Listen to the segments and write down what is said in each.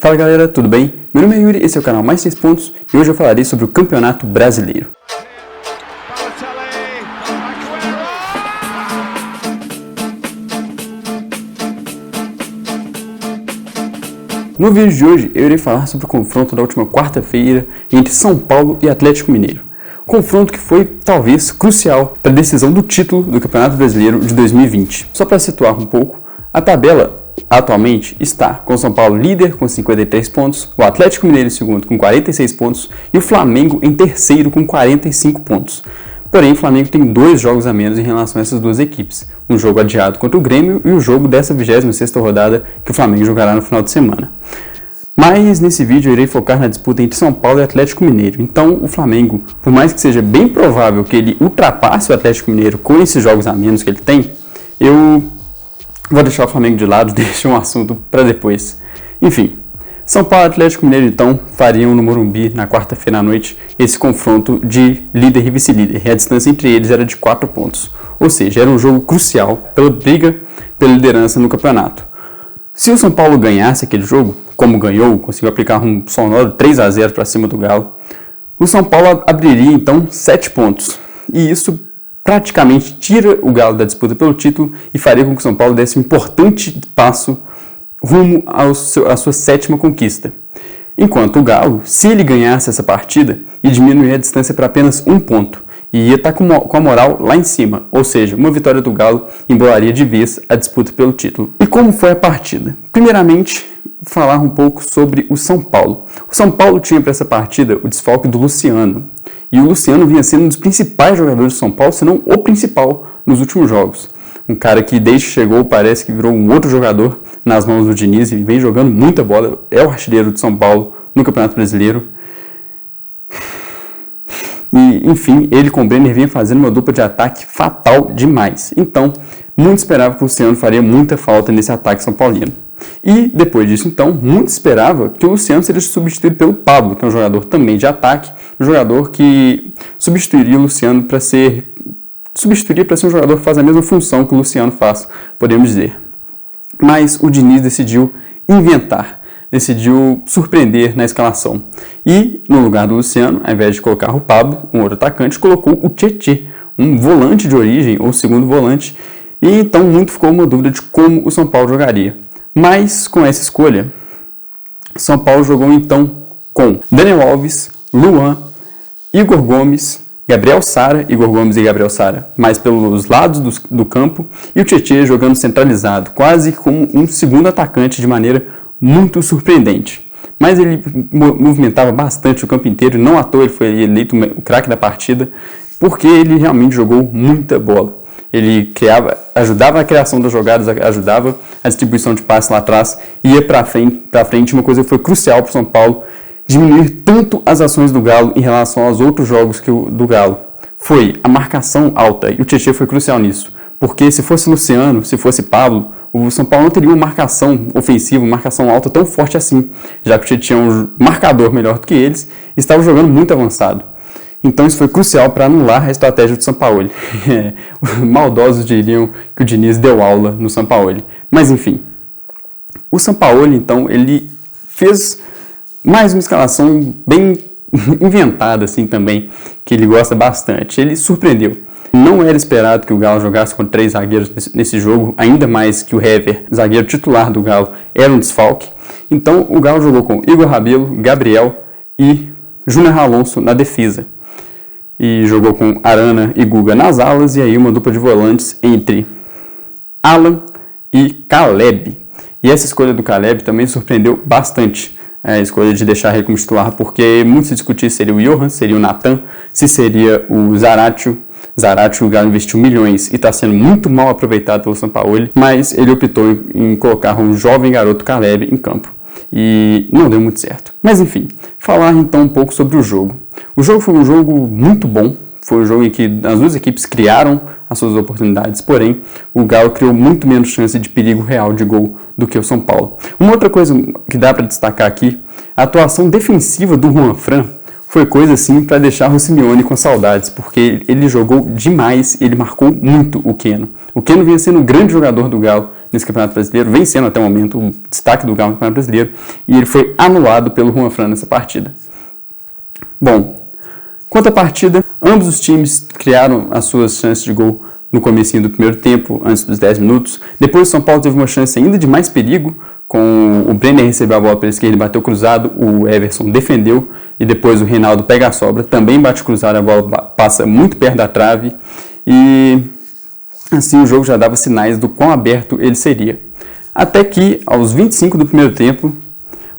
Fala galera, tudo bem? Meu nome é Yuri, esse é o canal Mais 6 Pontos e hoje eu falarei sobre o Campeonato Brasileiro. No vídeo de hoje eu irei falar sobre o confronto da última quarta-feira entre São Paulo e Atlético Mineiro. Confronto que foi, talvez, crucial para a decisão do título do Campeonato Brasileiro de 2020. Só para situar um pouco, a tabela atualmente está com o São Paulo líder com 53 pontos, o Atlético Mineiro em segundo com 46 pontos e o Flamengo em terceiro com 45 pontos. Porém, o Flamengo tem 2 jogos a menos em relação a essas duas equipes. Um jogo adiado contra o Grêmio e o jogo dessa 26ª rodada que o Flamengo jogará no final de semana. Mas nesse vídeo eu irei focar na disputa entre São Paulo e Atlético Mineiro. Então o Flamengo, por mais que seja bem provável que ele ultrapasse o Atlético Mineiro com esses jogos a menos que ele tem, eu vou deixar o Flamengo de lado, deixar um assunto para depois. Enfim, São Paulo e Atlético Mineiro então fariam no Morumbi na quarta-feira à noite esse confronto de líder e vice-líder. E a distância entre eles era de 4 pontos. Ou seja, era um jogo crucial pela briga pela liderança no campeonato. Se o São Paulo ganhasse aquele jogo, como ganhou, conseguiu aplicar um sonoro 3-0 para cima do Galo, o São Paulo abriria então 7 pontos. E isso praticamente tira o Galo da disputa pelo título e faria com que o São Paulo desse um importante passo rumo à sua 7ª conquista. Enquanto o Galo, se ele ganhasse essa partida, ia diminuir a distância para apenas 1 ponto. E ia estar com a moral lá em cima, ou seja, uma vitória do Galo embolaria de vez a disputa pelo título. E como foi a partida? Primeiramente, falar um pouco sobre o São Paulo. O São Paulo tinha para essa partida o desfalque do Luciano. E o Luciano vinha sendo um dos principais jogadores do São Paulo, se não o principal nos últimos jogos. Um cara que desde que chegou parece que virou um outro jogador nas mãos do Diniz e vem jogando muita bola. É o artilheiro de São Paulo no Campeonato Brasileiro. E, enfim, ele com o Brenner vinha fazendo uma dupla de ataque fatal demais. Então, muito esperava que o Luciano faria muita falta nesse ataque são paulino. E, depois disso, então, muito esperava que o Luciano seria substituído pelo Pablo, que é um jogador também de ataque, um jogador que substituiria o Luciano para ser um jogador que faz a mesma função que o Luciano faz, podemos dizer. Mas o Diniz decidiu inventar. Decidiu surpreender na escalação. E, no lugar do Luciano, ao invés de colocar o Pablo, um outro atacante, colocou o Tietê, um volante de origem, ou segundo volante, e então muito ficou uma dúvida de como o São Paulo jogaria. Mas, com essa escolha, São Paulo jogou então com Daniel Alves, Luan, Igor Gomes, Gabriel Sara, Igor Gomes e Gabriel Sara, mais pelos lados do campo, e o Tietê jogando centralizado, quase como um segundo atacante de maneira muito surpreendente. Mas ele movimentava bastante o campo inteiro, e não à toa ele foi eleito o craque da partida, porque ele realmente jogou muita bola. Ele ajudava na criação das jogadas, ajudava a distribuição de passes lá atrás, ia para frente. Uma coisa que foi crucial para o São Paulo, diminuir tanto as ações do Galo em relação aos outros jogos do Galo. Foi a marcação alta, e o Tietê foi crucial nisso. Porque se fosse Luciano, se fosse Pablo, o São Paulo não teria uma marcação ofensiva, uma marcação alta tão forte assim, já que o Tietê é um marcador melhor do que eles e estava jogando muito avançado. Então isso foi crucial para anular a estratégia do São Paulo. Maldosos diriam que o Diniz deu aula no São Paulo. Mas enfim, o São Paulo então ele fez mais uma escalação bem inventada assim também, que ele gosta bastante. Ele surpreendeu. Não era esperado que o Galo jogasse com 3 zagueiros nesse jogo, ainda mais que o Hever, zagueiro titular do Galo, era um desfalque. Então o Galo jogou com Igor Rabelo, Gabriel e Júnior Alonso na defesa. E jogou com Arana e Guga nas alas, e aí uma dupla de volantes entre Alan e Caleb. E essa escolha do Caleb também surpreendeu bastante. A escolha de deixar ele como titular, porque muito se discutia se seria o Johan, seria o Natan, se seria o Zaratio. O Galo investiu milhões e está sendo muito mal aproveitado pelo São Paulo, mas ele optou em colocar um jovem garoto Caleb em campo. E não deu muito certo. Mas enfim, falar então um pouco sobre o jogo. O jogo foi um jogo muito bom, foi um jogo em que as duas equipes criaram as suas oportunidades, porém o Galo criou muito menos chance de perigo real de gol do que o São Paulo. Uma outra coisa que dá para destacar aqui, a atuação defensiva do Juan Fran foi coisa assim para deixar o Simeone com saudades, porque ele jogou demais, ele marcou muito o Keno. O Keno vinha sendo um grande jogador do Galo nesse Campeonato Brasileiro, vem sendo até o momento o destaque do Galo no Campeonato Brasileiro, e ele foi anulado pelo Juan Fran nessa partida. Bom, quanto à partida, ambos os times criaram as suas chances de gol no comecinho do primeiro tempo, antes dos 10 minutos. Depois o São Paulo teve uma chance ainda de mais perigo, com o Brenner recebeu a bola pela esquerda e bateu cruzado, o Everson defendeu, e depois o Reinaldo pega a sobra, também bate cruzado, a bola passa muito perto da trave, e assim o jogo já dava sinais do quão aberto ele seria. Até que, aos 25 do primeiro tempo,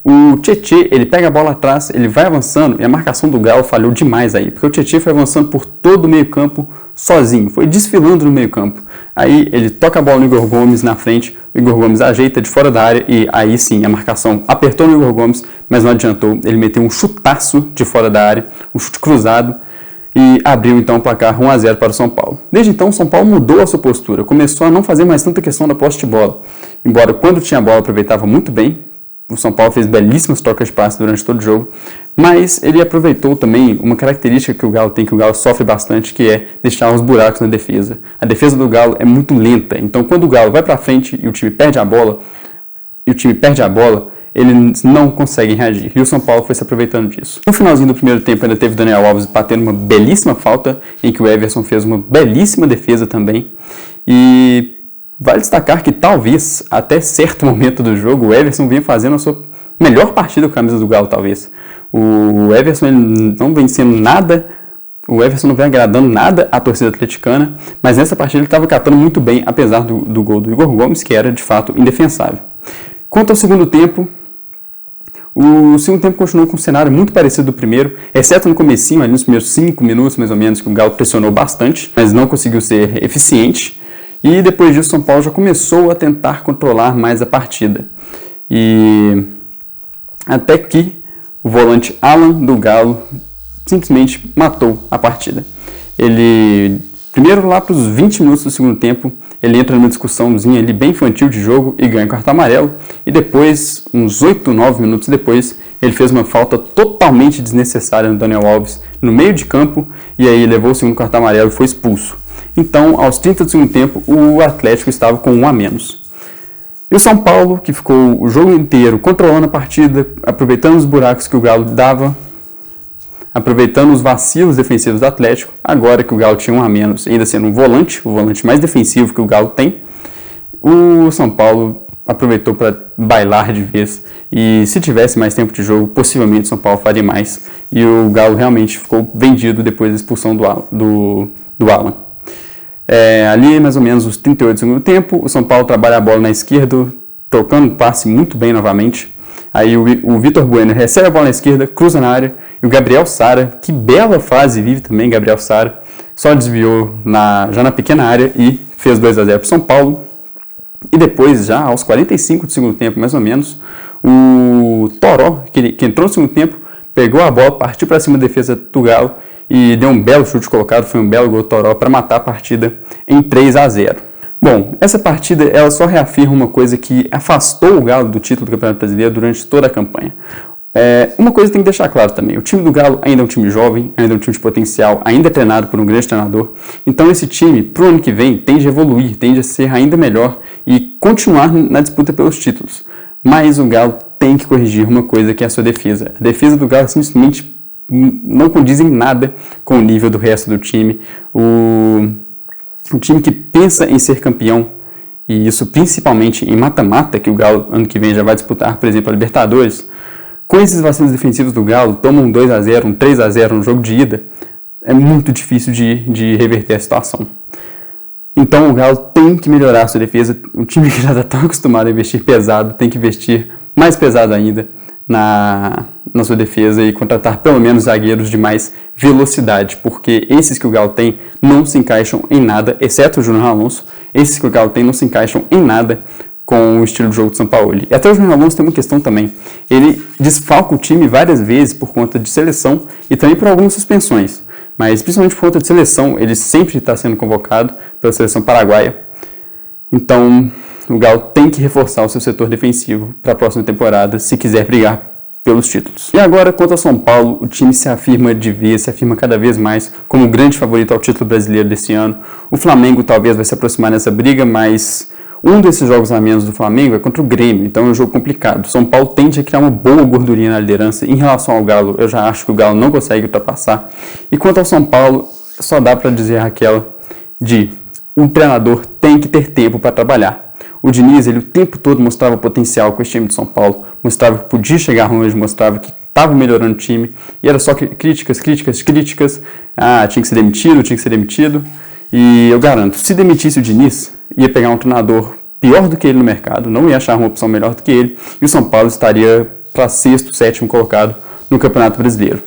o Tietê, ele pega a bola atrás, ele vai avançando, e a marcação do Galo falhou demais aí, porque o Tietê foi avançando por todo o meio campo sozinho, foi desfilando no meio campo. Aí ele toca a bola no Igor Gomes na frente, o Igor Gomes ajeita de fora da área, e aí sim a marcação apertou no Igor Gomes, mas não adiantou, ele meteu um chutaço de fora da área, um chute cruzado, e abriu então o placar 1-0 para o São Paulo. Desde então o São Paulo mudou a sua postura, começou a não fazer mais tanta questão da posse de bola, embora quando tinha a bola aproveitava muito bem. O São Paulo fez belíssimas trocas de passe durante todo o jogo, mas ele aproveitou também uma característica que o Galo tem, que o Galo sofre bastante, que é deixar uns buracos na defesa. A defesa do Galo é muito lenta, então quando o Galo vai para frente e o time perde a bola, eles não conseguem reagir. E o São Paulo foi se aproveitando disso. No finalzinho do primeiro tempo ainda teve o Daniel Alves batendo uma belíssima falta, em que o Everson fez uma belíssima defesa também. E vale destacar que talvez, até certo momento do jogo, o Everson vinha fazendo a sua melhor partida com a camisa do Galo, talvez. O Everson ele não vem sendo nada, o Everson não vem agradando nada à torcida atleticana, mas nessa partida ele estava catando muito bem, apesar do gol do Igor Gomes, que era de fato indefensável. Quanto ao segundo tempo, o segundo tempo continuou com um cenário muito parecido do primeiro, exceto no comecinho, ali nos primeiros 5 minutos mais ou menos, que o Galo pressionou bastante, mas não conseguiu ser eficiente. E depois disso, o São Paulo já começou a tentar controlar mais a partida. E até que o volante Alan do Galo simplesmente matou a partida. Ele, primeiro lá para os 20 minutos do segundo tempo, ele entra numa discussãozinha ali bem infantil de jogo e ganha o cartão amarelo. E depois, uns 8, 9 minutos depois, ele fez uma falta totalmente desnecessária no Daniel Alves no meio de campo. E aí levou o segundo cartão amarelo e foi expulso. Então, aos 30 do segundo tempo, o Atlético estava com 1 a menos. E o São Paulo, que ficou o jogo inteiro controlando a partida, aproveitando os buracos que o Galo dava, aproveitando os vacilos defensivos do Atlético, agora que o Galo tinha 1 a menos, ainda sendo o volante mais defensivo que o Galo tem, o São Paulo aproveitou para bailar de vez. E se tivesse mais tempo de jogo, possivelmente o São Paulo faria mais. E o Galo realmente ficou vendido depois da expulsão do Alan. Ali mais ou menos os 38 do segundo tempo, o São Paulo trabalha a bola na esquerda, tocando o passe muito bem novamente. Aí o Vitor Bueno recebe a bola na esquerda, cruza na área, e o Gabriel Sara, que bela fase vive também Gabriel Sara, só desviou já na pequena área e fez 2-0 para o São Paulo. E depois, já aos 45 do segundo tempo mais ou menos, o Toró, que entrou no segundo tempo, pegou a bola, partiu para cima da defesa do Galo, e deu um belo chute colocado, foi um belo gol do Toró para matar a partida em 3-0. Bom, essa partida ela só reafirma uma coisa que afastou o Galo do título do Campeonato Brasileiro durante toda a campanha. Uma coisa tem que deixar claro também, o time do Galo ainda é um time jovem, ainda é um time de potencial, ainda é treinado por um grande treinador, então esse time, para o ano que vem, tende a evoluir, tende a ser ainda melhor e continuar na disputa pelos títulos. Mas o Galo tem que corrigir uma coisa que é a sua defesa. A defesa do Galo simplesmente não condiz em nada com o nível do resto do time. O time que pensa em ser campeão, e isso principalmente em mata-mata, que o Galo ano que vem já vai disputar, por exemplo, a Libertadores, com esses vacilos defensivos do Galo, toma um 2-0, um 3-0 no jogo de ida, é muito difícil de reverter a situação. Então o Galo tem que melhorar a sua defesa. O time que já está tão acostumado a investir pesado tem que investir mais pesado ainda na sua defesa e contratar pelo menos zagueiros de mais velocidade, porque esses que o Galo tem não se encaixam em nada, exceto o Júnior Alonso, esses que o Galo tem não se encaixam em nada com o estilo de jogo do São Paulo. E até o Júnior Alonso tem uma questão também, ele desfalca o time várias vezes por conta de seleção e também por algumas suspensões, mas principalmente por conta de seleção, ele sempre está sendo convocado pela seleção paraguaia. Então o Galo tem que reforçar o seu setor defensivo para a próxima temporada, se quiser brigar pelos títulos. E agora, quanto ao São Paulo, o time se afirma de vez, se afirma cada vez mais como o grande favorito ao título brasileiro desse ano. O Flamengo talvez vai se aproximar nessa briga, mas Um desses jogos a menos do Flamengo é contra o Grêmio, então é um jogo complicado. O São Paulo tende a criar uma boa gordurinha na liderança. Em relação ao Galo, eu já acho que o Galo não consegue ultrapassar. E quanto ao São Paulo, só dá para dizer aquela de o treinador tem que ter tempo para trabalhar. O Diniz, ele o tempo todo mostrava potencial com esse time do São Paulo, mostrava que podia chegar longe, mostrava que estava melhorando o time, e era só críticas, tinha que ser demitido, e eu garanto, se demitisse o Diniz, ia pegar um treinador pior do que ele no mercado, não ia achar uma opção melhor do que ele, e o São Paulo estaria para sexto, sétimo colocado no Campeonato Brasileiro.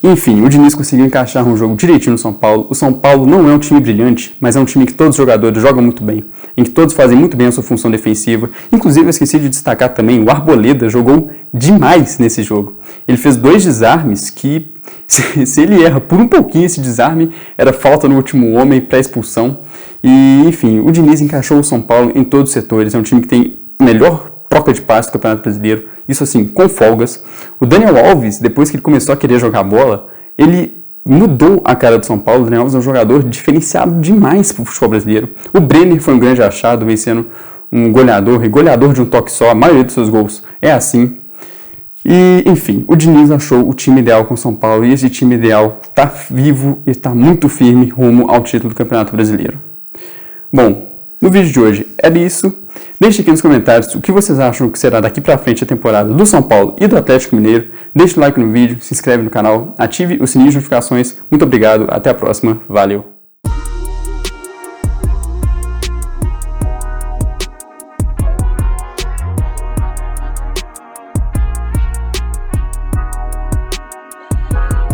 Enfim, o Diniz conseguiu encaixar um jogo direitinho no São Paulo. O São Paulo não é um time brilhante, mas é um time que todos os jogadores jogam muito bem, em que todos fazem muito bem a sua função defensiva. Inclusive, eu esqueci de destacar também, o Arboleda jogou demais nesse jogo. Ele fez 2 desarmes que, se ele erra por um pouquinho esse desarme, era falta no último homem para expulsão. E, enfim, o Diniz encaixou o São Paulo em todos os setores. É um time que tem melhor troca de passe do Campeonato Brasileiro, isso assim, com folgas. O Daniel Alves, depois que ele começou a querer jogar bola, ele mudou a cara do São Paulo. O Daniel Alves é um jogador diferenciado demais para o futebol brasileiro. O Brenner foi um grande achado, vencendo um goleador, e goleador de um toque só, a maioria dos seus gols é assim. E, enfim, o Diniz achou o time ideal com o São Paulo, e esse time ideal está vivo e está muito firme rumo ao título do Campeonato Brasileiro. Bom, no vídeo de hoje era isso. Deixe aqui nos comentários o que vocês acham que será daqui pra frente a temporada do São Paulo e do Atlético Mineiro. Deixe o like no vídeo, se inscreve no canal, ative o sininho de notificações. Muito obrigado, até a próxima, valeu!